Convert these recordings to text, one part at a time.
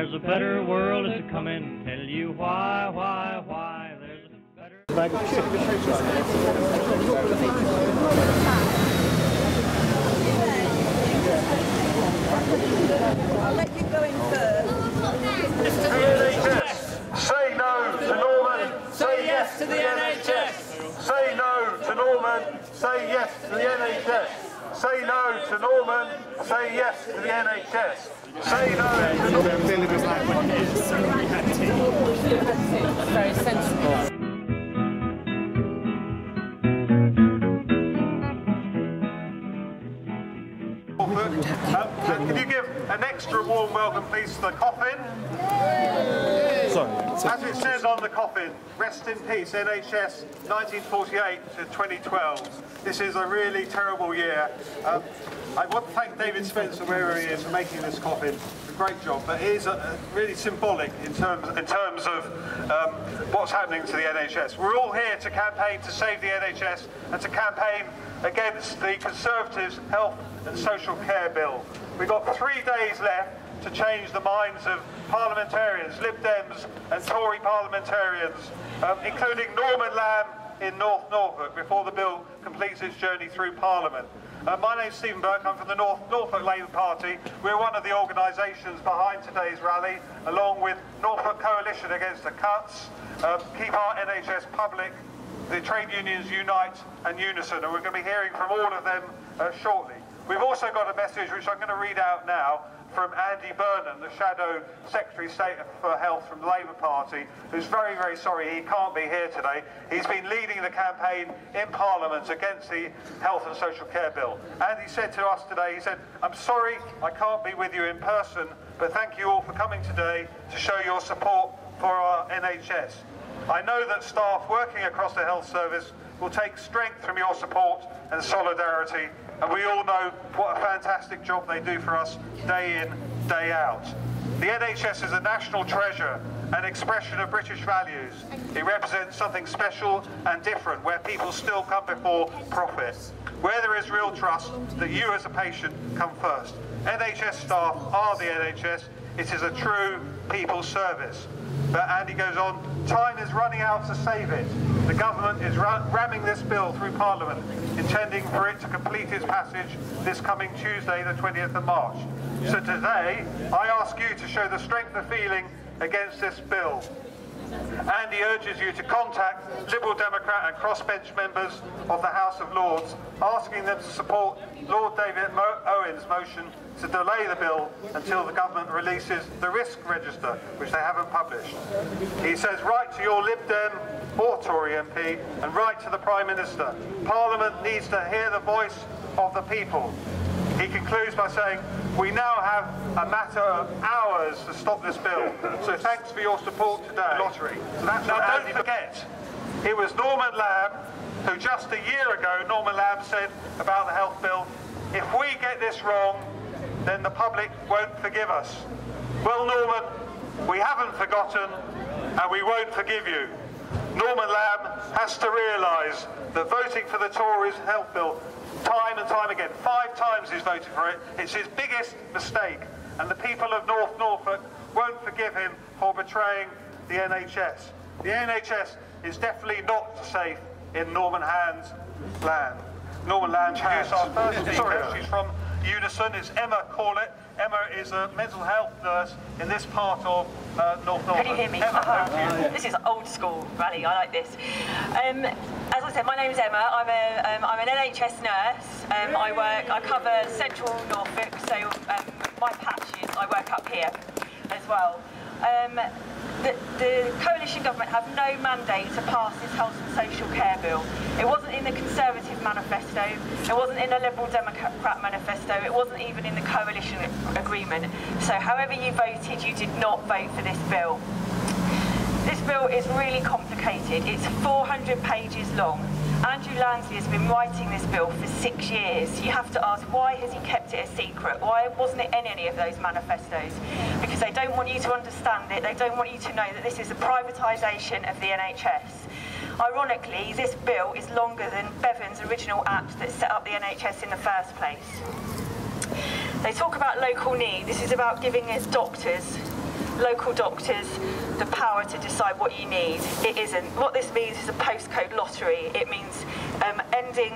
There's a better world is coming. Tell you why. There's a better. I'll let you go in first. The NHS. Say no to Norman. Say yes to the NHS. Say no to Norman. Say yes to the NHS. Say no to Norman. Say yes to the NHS. Say no to Norman. Very sensible. Can you give an extra warm welcome, please, to the coffin? Sorry. As it says on the coffin, rest in peace, NHS, 1948 to 2012. This is a really terrible year. I want to thank David Spencer, wherever he is, for making this coffin. A great job, but it is really symbolic in terms of what's happening to the NHS. We're all here to campaign to save the NHS and to campaign against the Conservatives' Health and Social Care Bill. We've got 3 days left to change the minds of parliamentarians, Lib Dems and Tory parliamentarians, including Norman Lamb in North Norfolk, before the bill completes its journey through Parliament. My name's Stephen Burke, I'm from the Norfolk Labour Party. We're one of the organisations behind today's rally, along with Norfolk Coalition Against the Cuts, Keep Our NHS Public, the Trade Unions Unite and Unison, and we're going to be hearing from all of them shortly. We've also got a message which I'm going to read out now from Andy Burnham, the Shadow Secretary of State for Health from the Labour Party, who's very, very sorry he can't be here today. He's been leading the campaign in Parliament against the Health and Social Care Bill. And he said to us today, he said, "I'm sorry I can't be with you in person, but thank you all for coming today to show your support for our NHS. I know that staff working across the health service will take strength from your support and solidarity, and we all know what a fantastic job they do for us day in, day out. The NHS is a national treasure, an expression of British values. It represents something special and different, where people still come before profit, where there is real trust that you as a patient come first. NHS staff are the NHS. It is a true people's service." But Andy goes on, "Time is running out to save it. The government is ramming this bill through Parliament, intending for it to complete its passage this coming Tuesday, the 20th of March. So today, I ask you to show the strength of feeling against this bill. Andy urges you to contact Liberal Democrat and crossbench members of the House of Lords, asking them to support Lord David Owen's motion to delay the bill until the government releases the risk register, which they haven't published. He says, write to your Lib Dem or Tory MP and write to the Prime Minister. Parliament needs to hear the voice of the people." He concludes by saying, "We now have a matter of hours to stop this bill, so thanks for your support today." Lottery. So that's now don't forget, it was Norman Lamb who just a year ago, Norman Lamb said about the health bill, "If we get this wrong, then the public won't forgive us." Well, Norman, we haven't forgotten and we won't forgive you. Norman Lamb has to realise that voting for the Tories health bill time and time again, 5 times he's voted for it, it's his biggest mistake, and the people of North Norfolk won't forgive him for betraying the NHS. The NHS is definitely not safe in Norman Land's land. Norman Land, introduce our first speaker. She's from Unison. It's Emma Corlett. Emma is a mental health nurse in this part of North Norfolk. Can you hear me? Emma, this is old school rally. I like this. As I said, my name is Emma. I'm an NHS nurse. I cover central Norfolk, so my patch is I work up here as well. The coalition government have no mandate to pass this health and social care bill. It wasn't in the Conservative manifesto, it wasn't in the Liberal Democrat manifesto, it wasn't even in the coalition agreement. So however you voted, you did not vote for this bill. This bill is really complicated. It's 400 pages long. Andrew Lansley has been writing this bill for 6 years. You have to ask, why has he kept it a secret? Why wasn't it in any of those manifestos? Because they don't want you to understand it. They don't want you to know that this is a privatisation of the NHS. Ironically, this bill is longer than Bevan's original act that set up the NHS in the first place. They talk about local need. This is about giving its doctors local doctors the power to decide what you need. It isn't. What this means is a postcode lottery. It means ending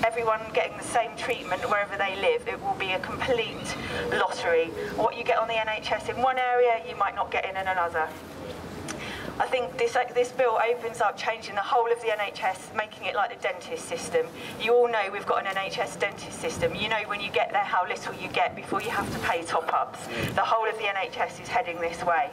everyone getting the same treatment wherever they live. It will be a complete lottery. What you get on the NHS in one area, you might not get in another. I think this bill opens up changing the whole of the NHS, making it like the dentist system. You all know we've got an NHS dentist system. You know when you get there how little you get before you have to pay top-ups. The whole of the NHS is heading this way.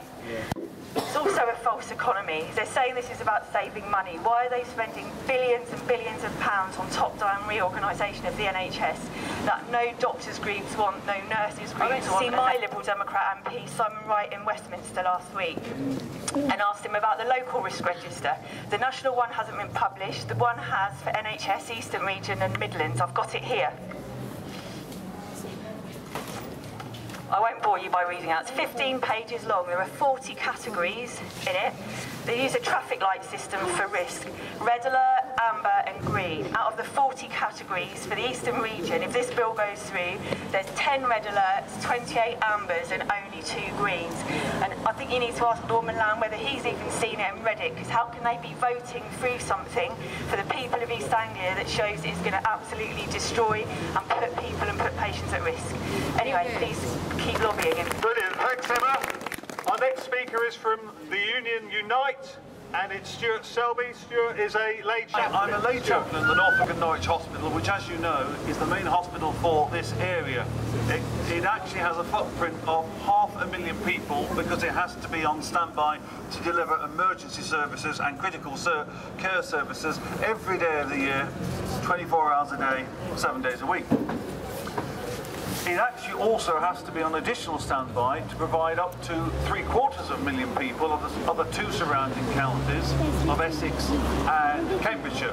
It's also a false economy. They're saying this is about saving money. Why are they spending billions and billions of pounds on top-down reorganisation of the NHS that no doctors' groups want, no nurses' groups want? I went to see my Liberal Democrat MP, Simon Wright, in Westminster last week and asked him about the local risk register. The national one hasn't been published. The one has for NHS, Eastern Region and Midlands. I've got it here. I won't bore you by reading out. It's 15 pages long. There are 40 categories in it. They use a traffic light system for risk. Red alert, amber and green. Out of the 40 categories for the Eastern Region, if this bill goes through, there's 10 red alerts, 28 ambers and only 2 greens. And I think you need to ask Norman Lamb whether he's even seen it and read it, because how can they be voting through something for the people of East Anglia that shows it's going to absolutely destroy and put people and put patients at risk? Anyway, please keep lobbying him. Brilliant, thanks Emma. Our next speaker is from the Union Unite, and it's Stuart Selby. Stuart is a lay chaplain. I'm a lay chaplain at the Norfolk and Norwich Hospital, which, as you know, is the main hospital for this area. It actually has a footprint of 500,000 people because it has to be on standby to deliver emergency services and critical care services every day of the year, 24 hours a day, 7 days a week. It actually also has to be on additional standby to provide up to 750,000 people of the 2 surrounding counties of Essex and Cambridgeshire.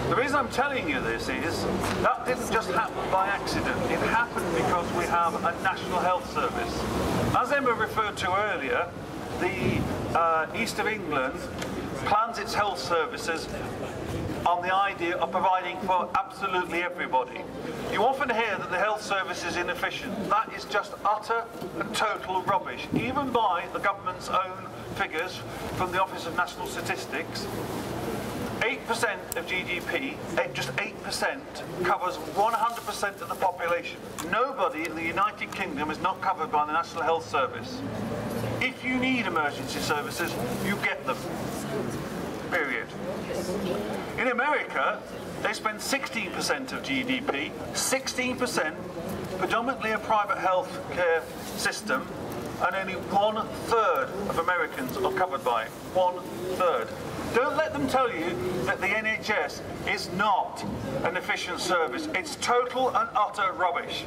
The reason I'm telling you this is that didn't just happen by accident. It happened because we have a national health service. As Emma referred to earlier, the East of England plans its health services on the idea of providing for absolutely everybody. You often hear that the health service is inefficient. That is just utter and total rubbish. Even by the government's own figures from the Office of National Statistics, 8% of GDP, just 8%, covers 100% of the population. Nobody in the United Kingdom is not covered by the National Health Service. If you need emergency services, you get them. Period. In America, they spend 16% of GDP, 16%, predominantly a private health care system, and only 1/3 of Americans are covered by it. 1/3. Don't let them tell you that the NHS is not an efficient service. It's total and utter rubbish.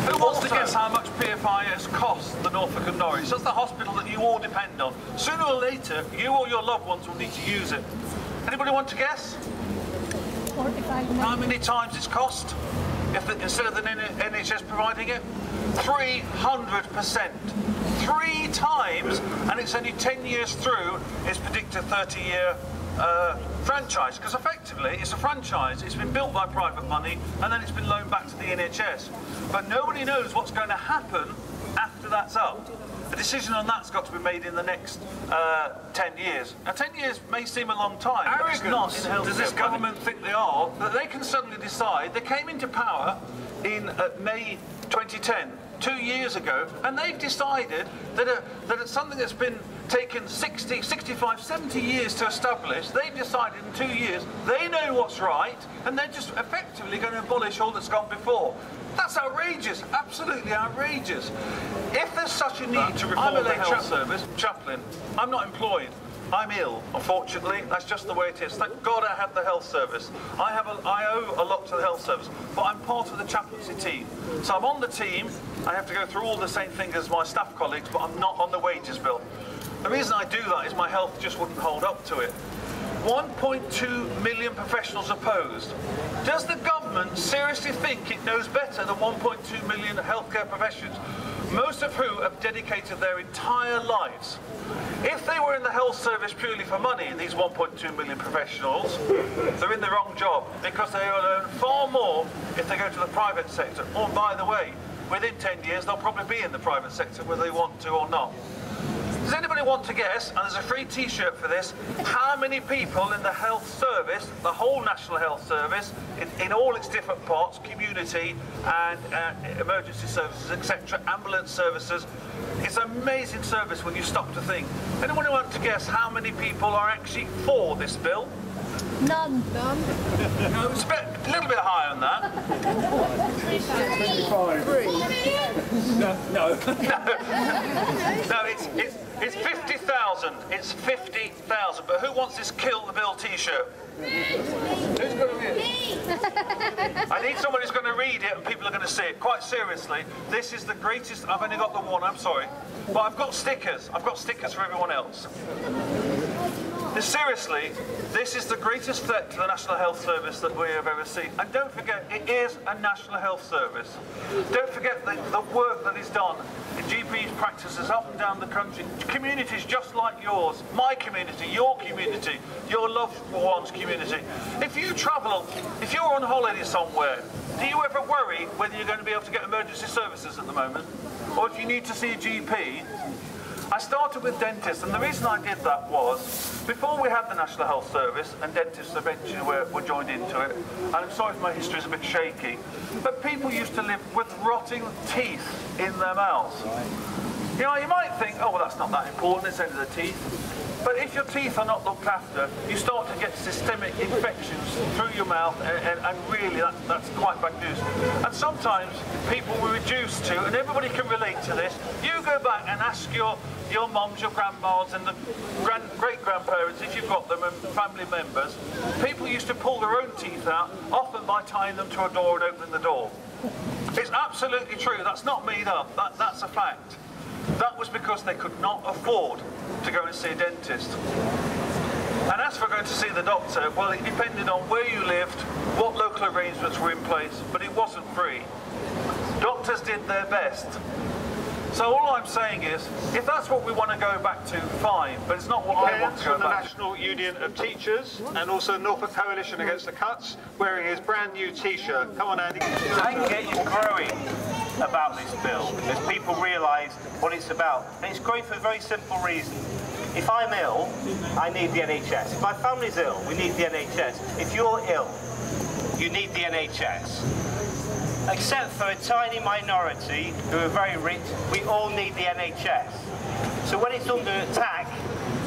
Who wants to guess how much PFIS costs the Norfolk and Norwich? That's the hospital that you all depend on. Sooner or later, you or your loved ones will need to use it. Anybody want to guess? 45 How many times it's cost instead of the NHS providing it? 300%. 3 times, and it's only 10 years through its predicted 30-year franchise, because effectively it's a franchise. It's been built by private money and then it's been loaned back to the NHS. But nobody knows what's going to happen after that's up. A decision on that's got to be made in the next 10 years. Now 10 years may seem a long time, but it's not in healthcare. Does this government think they are? That they can suddenly decide. They came into power in May 2010. 2 years ago, and they've decided that it's something that's been taken 60, 65, 70 years to establish. They've decided in 2 years they know what's right, and they're just effectively going to abolish all that's gone before. That's outrageous, absolutely outrageous. If there's such a need to reform the health service, chaplain, I'm not employed. I'm ill, unfortunately. That's just the way it is. Thank God I have the health service. I owe a lot to the health service, but I'm part of the chaplaincy team. So I'm on the team. I have to go through all the same things as my staff colleagues, but I'm not on the wages bill. The reason I do that is my health just wouldn't hold up to it. 1.2 million professionals opposed. Does the government seriously think it knows better than 1.2 million healthcare professionals, most of who have dedicated their entire lives? If they were in the health service purely for money, these 1.2 million professionals, they're in the wrong job, because they will earn far more if they go to the private sector. Or, by the way, within 10 years, they'll probably be in the private sector whether they want to or not. Does anybody want to guess, and there's a free t-shirt for this, how many people in the health service, the whole National Health Service, in all its different parts, community and emergency services, etc., ambulance services, it's an amazing service when you stop to think. Anyone want to guess how many people are actually for this bill? None. No, it's a little bit higher than that. 25. No, it's 50,000. It's 50,000. But who wants this Kill the Bill t-shirt? Who's going to read it? I need someone who's going to read it and people are going to see it. Quite seriously, this is the greatest. I've only got the one, I'm sorry. But I've got stickers. I've got stickers for everyone else. Seriously, this is the greatest threat to the National Health Service that we have ever seen. And don't forget, it is a National Health Service. Don't forget the work that is done in GPs practices up and down the country. Communities just like yours, my community, your loved one's community. If you travel, if you're on holiday somewhere, do you ever worry whether you're going to be able to get emergency services at the moment? Or if you need to see a GP? I started with dentists, and the reason I did that was, before we had the National Health Service, and dentists eventually were joined into it, and I'm sorry if my history is a bit shaky, but people used to live with rotting teeth in their mouths. You know, you might think, oh, well, that's not that important, it's only the teeth. But if your teeth are not looked after, you start to get systemic infections through your mouth, and really that's quite bad news. And sometimes people were reduced to, and everybody can relate to this, you go back and ask your mums, your grandmas and the great-grandparents, if you've got them, and family members, people used to pull their own teeth out, often by tying them to a door and opening the door. It's absolutely true, that's not made up, that's a fact. That was because they could not afford to go and see a dentist. And as for going to see the doctor, well, it depended on where you lived, what local arrangements were in place, but it wasn't free. Doctors did their best. So all I'm saying is, if that's what we want to go back to, fine, but it's not what I want to go from the back to. National Union of Teachers and also Norfolk Coalition Against the Cuts, wearing his brand new t-shirt. Come on, Andy. I can get you growing about this bill as people realise what it's about. And it's growing for a very simple reason. If I'm ill, I need the NHS. If my family's ill, we need the NHS. If you're ill, you need the NHS. Except for a tiny minority who are very rich, we all need the NHS. So when it's under attack,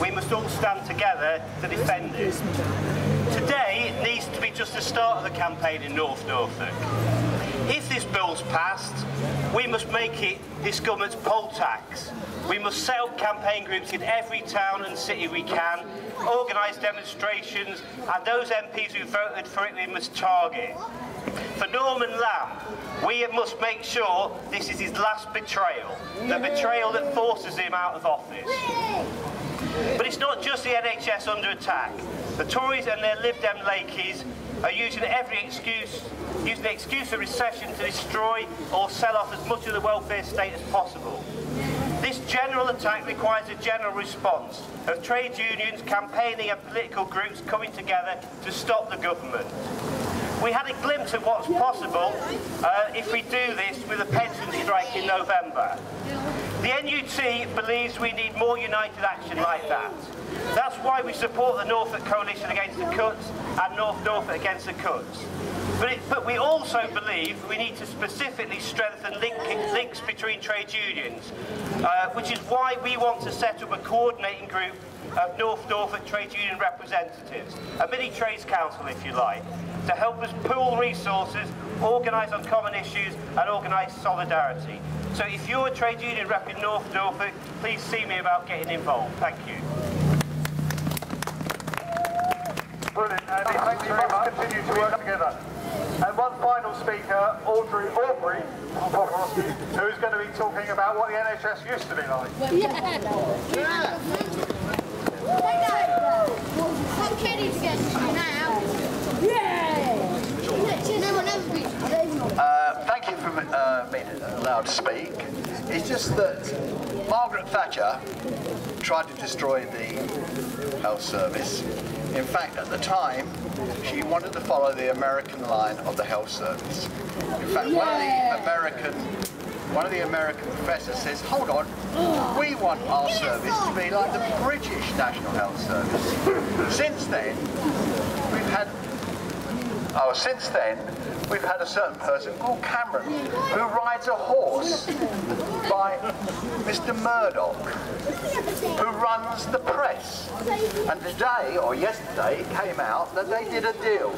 we must all stand together to defend it. Today needs to be just the start of the campaign in North Norfolk. If this bill's passed, we must make it this government's poll tax. We must set up campaign groups in every town and city we can, organise demonstrations, and those MPs who voted for it we must target. For Norman Lamb, we must make sure this is his last betrayal, the betrayal that forces him out of office. But it's not just the NHS under attack. The Tories and their Lib Dem lakeys are using every excuse, the excuse of recession to destroy or sell off as much of the welfare state as possible. This general attack requires a general response of trade unions, campaigning and political groups coming together to stop the government. We had a glimpse of what's possible if we do this with a pension strike in November. The NUT believes we need more united action like that. That's why we support the Norfolk Coalition Against the Cuts and North Norfolk Against the Cuts. But we also believe we need to specifically strengthen links between trade unions, which is why we want to set up a coordinating group of North Norfolk trade union representatives, a mini trades council if you like, to help us pool resources, organise on common issues and organise solidarity. So if you're a trade union rep in North Norfolk, please see me about getting involved. Thank you. Brilliant, Andy. Thanks very much. Continue to work together. And one final speaker, Aubrey, who's going to be talking about what the NHS used to be like. I'm kidding against you now. Thank you for being allowed to speak. It's just that Margaret Thatcher tried to destroy the health service. In fact, at the time, she wanted to follow the American line of the health service. In fact, one of the American one of the American professors says, hold on, we want our service to be like the British National Health Service. Since then, we've had a certain person called Cameron who rides a horse by Mr. Murdoch, who runs the press. And today, or yesterday, it came out that they did a deal,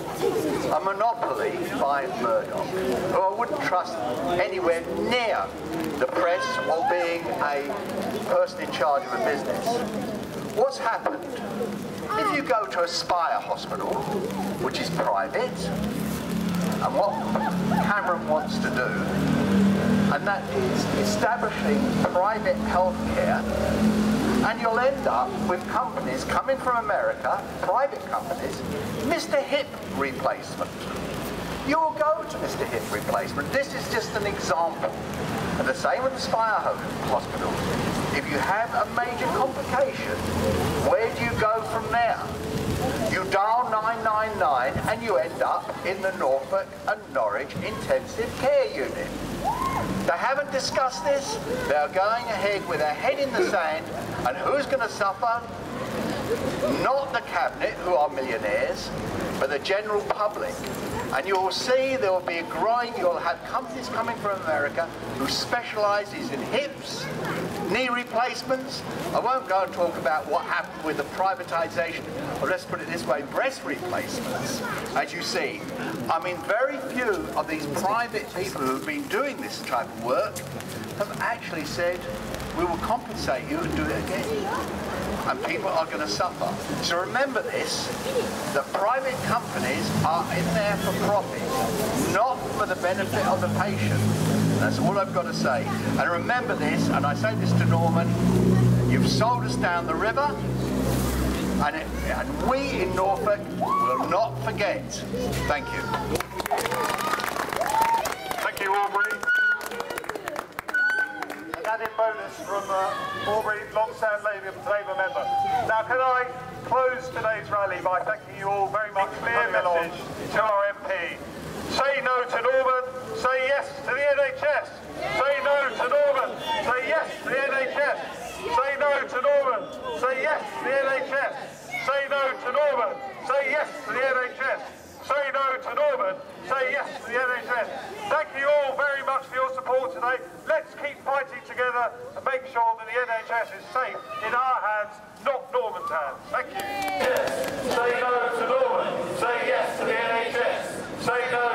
a monopoly by Murdoch, who I wouldn't trust anywhere near the press or being a person in charge of a business. What's happened? If you go to a Spire hospital, which is private, and what Cameron wants to do, and that is establishing private healthcare, and you'll end up with companies coming from America, private companies, Mr. Hip replacement. You'll go to Mr. Hip replacement. This is just an example. And the same with the Spire hospital. If you have a major complication, where do you go from there? You dial 999 and you end up in the Norfolk and Norwich intensive care unit. They haven't discussed this. They're going ahead with their head in the sand, and who's going to suffer? Not the cabinet, who are millionaires, but the general public. And you'll see there will be a growing, you'll have companies coming from America who specialises in hips, knee replacements. I won't go and talk about what happened with the privatisation, or let's put it this way, breast replacements. As you see, I mean, very few of these private people who have been doing this type of work have actually said, we will compensate you and do it again. And people are going to suffer. So remember this, that private companies are in there for profit, not for the benefit of the patient. That's all I've got to say. And remember this, and I say this to Norman, you've sold us down the river, and we in Norfolk will not forget. Thank you. Thank you, Aubrey. An added bonus from Aubrey, long-standing Labour member. Now, can I close today's rally by thanking you all very much for your message to our MP. Say no to Norman, say yes to the NHS. Say no to Norman, say yes to the NHS. Say no to Norman, say yes to the NHS. Say no to Norman, say yes to the NHS. Say no to Norman, say yes to the NHS. Thank you all very much for your support today. Let's keep fighting together and make sure that the NHS is safe in our hands, not Norman's hands. Thank you. Yes. Say no to Norman, say yes to the NHS. Say no